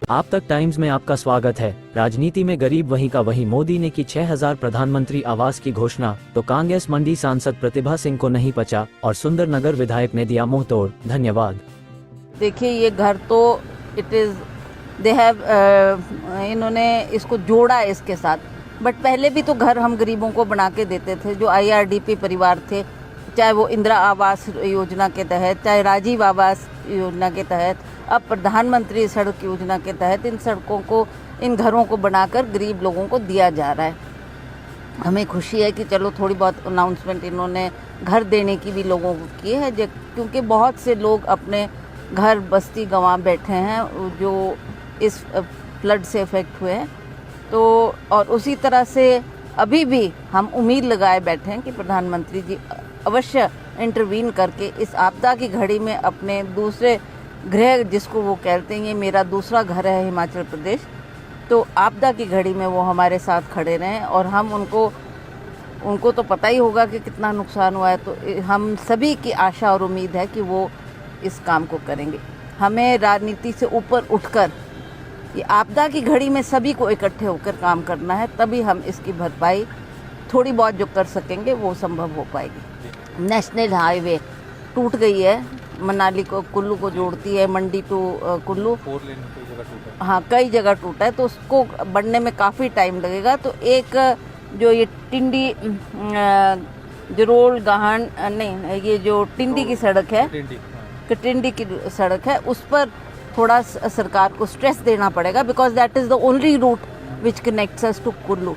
आप तक टाइम्स में आपका स्वागत है। राजनीति में गरीब वहीं का वहीं। मोदी ने की 6000 प्रधानमंत्री आवास की घोषणा तो कांग्रेस मंडी सांसद प्रतिभा सिंह को नहीं पचा और सुंदरनगर विधायक ने दिया मुंह तोड़। धन्यवाद। देखिए, ये घर तो इट इज़ दे हैव इन्होंने इसको जोड़ा है इसके साथ, बट पहले भी तो घर हम गरीबों को बना के देते थे। जो IRDP परिवार थे, चाहे वो इंदिरा आवास योजना के तहत, चाहे राजीव आवास योजना के तहत, अब प्रधानमंत्री सड़क योजना के तहत इन सड़कों को, इन घरों को बनाकर गरीब लोगों को दिया जा रहा है। हमें खुशी है कि चलो थोड़ी बहुत अनाउंसमेंट इन्होंने घर देने की भी लोगों को की है, क्योंकि बहुत से लोग अपने घर बस्ती गंवा बैठे हैं जो इस फ्लड से इफ़ेक्ट हुए हैं। तो और उसी तरह से अभी भी हम उम्मीद लगाए बैठे हैं कि प्रधानमंत्री जी अवश्य इंटरवीन करके इस आपदा की घड़ी में अपने दूसरे गृह, जिसको वो कहते हैं ये मेरा दूसरा घर है हिमाचल प्रदेश, तो आपदा की घड़ी में वो हमारे साथ खड़े रहें। और हम उनको तो पता ही होगा कि कितना नुकसान हुआ है, तो हम सभी की आशा और उम्मीद है कि वो इस काम को करेंगे। हमें राजनीति से ऊपर उठकर ये आपदा की घड़ी में सभी को इकट्ठे होकर काम करना है, तभी हम इसकी भरपाई थोड़ी बहुत जो कर सकेंगे वो संभव हो पाएगी। नेशनल हाईवे टूट गई है, मनाली को कुल्लू को जोड़ती है, मंडी टू कुल्लू, हाँ कई जगह टूटा है, तो उसको बढ़ने में काफ़ी टाइम लगेगा। तो एक जो ये टिंडी जरोल गाहन नहीं, ये जो टिंडी की सड़क है, टिंडी की सड़क है, उस पर थोड़ा सरकार को स्ट्रेस देना पड़ेगा, because that is the only route which connects us to Kullu.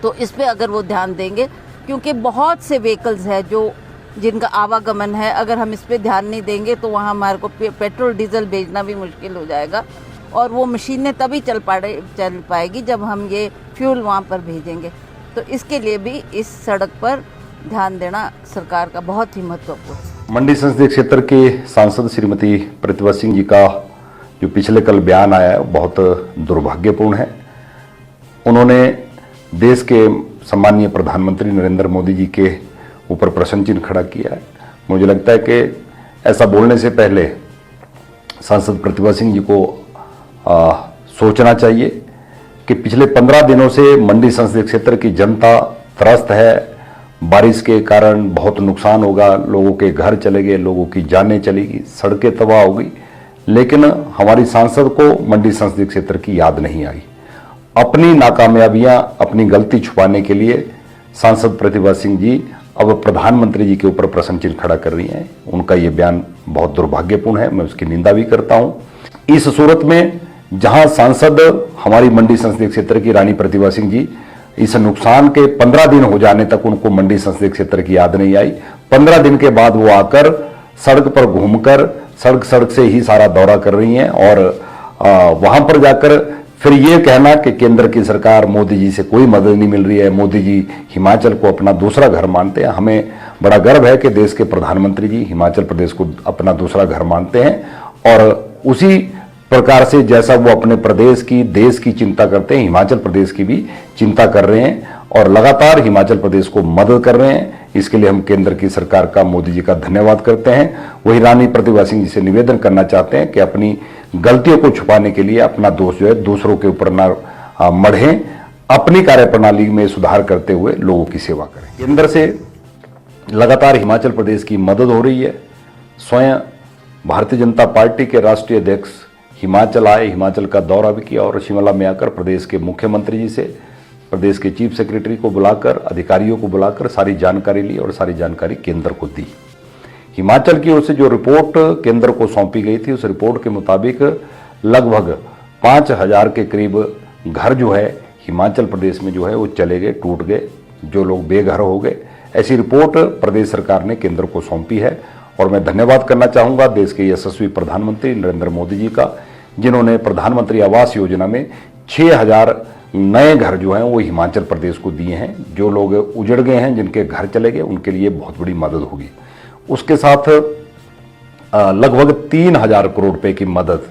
तो इस पे अगर वो ध्यान देंगे, क्योंकि बहुत से व्हीकल्स है जो जिनका आवागमन है, अगर हम इस पे ध्यान नहीं देंगे तो वहाँ हमारे को पेट्रोल डीजल भेजना भी मुश्किल हो जाएगा, और वो मशीनें तभी चल पाएगी जब हम ये फ्यूल वहाँ पर भेजेंगे। तो इसके लिए भी इस सड़क पर ध्यान देना सरकार का बहुत ही महत्वपूर्ण। मंडी संसदीय क्षेत्र के सांसद श्रीमती प्रतिभा सिंह जी का जो पिछले कल बयान आया है बहुत दुर्भाग्यपूर्ण है। उन्होंने देश के सम्मानीय प्रधानमंत्री नरेंद्र मोदी जी के ऊपर प्रश्न चिन्ह खड़ा किया है। मुझे लगता है कि ऐसा बोलने से पहले सांसद प्रतिभा सिंह जी को सोचना चाहिए कि पिछले 15 दिनों से मंडी संसदीय क्षेत्र की जनता त्रस्त है। बारिश के कारण बहुत नुकसान होगा, लोगों के घर चले गए, लोगों की जानें चली गई, सड़कें तबाह हो गई, लेकिन हमारी सांसद को मंडी संसदीय क्षेत्र की याद नहीं आई। अपनी नाकामयाबियां, अपनी गलती छुपाने के लिए सांसद प्रतिभा सिंह जी अब प्रधानमंत्री जी के ऊपर प्रश्न चिन्ह खड़ा कर रही हैं। उनका ये बयान बहुत दुर्भाग्यपूर्ण है, मैं उसकी निंदा भी करता हूं। इस सूरत में जहां सांसद हमारी मंडी संसदीय क्षेत्र की रानी प्रतिभा सिंह जी इस नुकसान के 15 दिन हो जाने तक उनको मंडी संसदीय क्षेत्र की याद नहीं आई, 15 दिन के बाद वो आकर सड़क पर घूमकर सड़क से ही सारा दौरा कर रही हैं, और वहां पर जाकर फिर ये कहना कि केंद्र की सरकार, मोदी जी से कोई मदद नहीं मिल रही है, मोदी जी हिमाचल को अपना दूसरा घर मानते हैं। हमें बड़ा गर्व है कि देश के प्रधानमंत्री जी हिमाचल प्रदेश को अपना दूसरा घर मानते हैं, और उसी प्रकार से जैसा वो अपने प्रदेश की, देश की चिंता करते हैं, हिमाचल प्रदेश की भी चिंता कर रहे हैं और लगातार हिमाचल प्रदेश को मदद कर रहे हैं। इसके लिए हम केंद्र की सरकार का, मोदी जी का धन्यवाद करते हैं। वही रानी प्रतिभा सिंह जी से निवेदन करना चाहते हैं कि अपनी गलतियों को छुपाने के लिए अपना दोष जो है दूसरों के ऊपर न मढ़ें, अपनी कार्यप्रणाली में सुधार करते हुए लोगों की सेवा करें। केंद्र से लगातार हिमाचल प्रदेश की मदद हो रही है। स्वयं भारतीय जनता पार्टी के राष्ट्रीय अध्यक्ष हिमाचल आए, हिमाचल का दौरा भी किया, और शिमला में आकर प्रदेश के मुख्यमंत्री जी से, प्रदेश के चीफ सेक्रेटरी को बुलाकर, अधिकारियों को बुलाकर सारी जानकारी ली और सारी जानकारी केंद्र को दी। हिमाचल की ओर से जो रिपोर्ट केंद्र को सौंपी गई थी, उस रिपोर्ट के मुताबिक लगभग 5000 के करीब घर जो है हिमाचल प्रदेश में जो है वो चले गए, टूट गए, जो लोग बेघर हो गए। ऐसी रिपोर्ट प्रदेश सरकार ने केंद्र को सौंपी है, और मैं धन्यवाद करना चाहूँगा देश के यशस्वी प्रधानमंत्री नरेंद्र मोदी जी का, जिन्होंने प्रधानमंत्री आवास योजना में 6000 नए घर जो हैं वो हिमाचल प्रदेश को दिए हैं। जो लोग उजड़ गए हैं, जिनके घर चले गए, उनके लिए बहुत बड़ी मदद होगी। उसके साथ लगभग 3000 करोड़ रुपए की मदद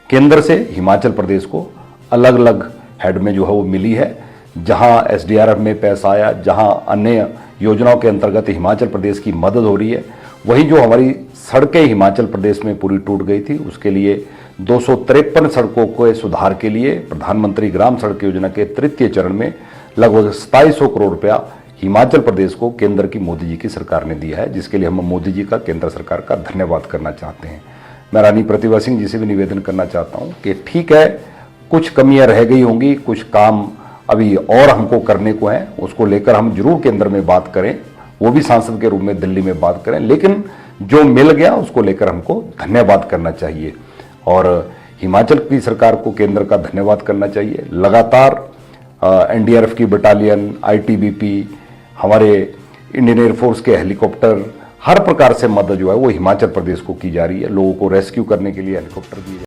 केंद्र से हिमाचल प्रदेश को अलग अलग हेड में जो है वो मिली है। जहां SDRF में पैसा आया, जहां अन्य योजनाओं के अंतर्गत हिमाचल प्रदेश की मदद हो रही है, वहीं जो हमारी सड़कें हिमाचल प्रदेश में पूरी टूट गई थी, उसके लिए 253 सड़कों के सुधार के लिए प्रधानमंत्री ग्राम सड़क योजना के तृतीय चरण में लगभग 2700 करोड़ रुपया हिमाचल प्रदेश को केंद्र की मोदी जी की सरकार ने दिया है, जिसके लिए हम मोदी जी का, केंद्र सरकार का धन्यवाद करना चाहते हैं। मैं रानी प्रतिभा सिंह जी से भी निवेदन करना चाहता हूं कि ठीक है, कुछ कमियां रह गई होंगी, कुछ काम अभी और हमको करने को है, उसको लेकर हम जरूर केंद्र में बात करें, वो भी सांसद के रूप में दिल्ली में बात करें, लेकिन जो मिल गया उसको लेकर हमको धन्यवाद करना चाहिए और हिमाचल की सरकार को केंद्र का धन्यवाद करना चाहिए। लगातार एनडीआरएफ की बटालियन, आईटीबीपी, हमारे इंडियन एयरफोर्स के हेलीकॉप्टर, हर प्रकार से मदद जो है वो हिमाचल प्रदेश को की जा रही है। लोगों को रेस्क्यू करने के लिए हेलीकॉप्टर दिए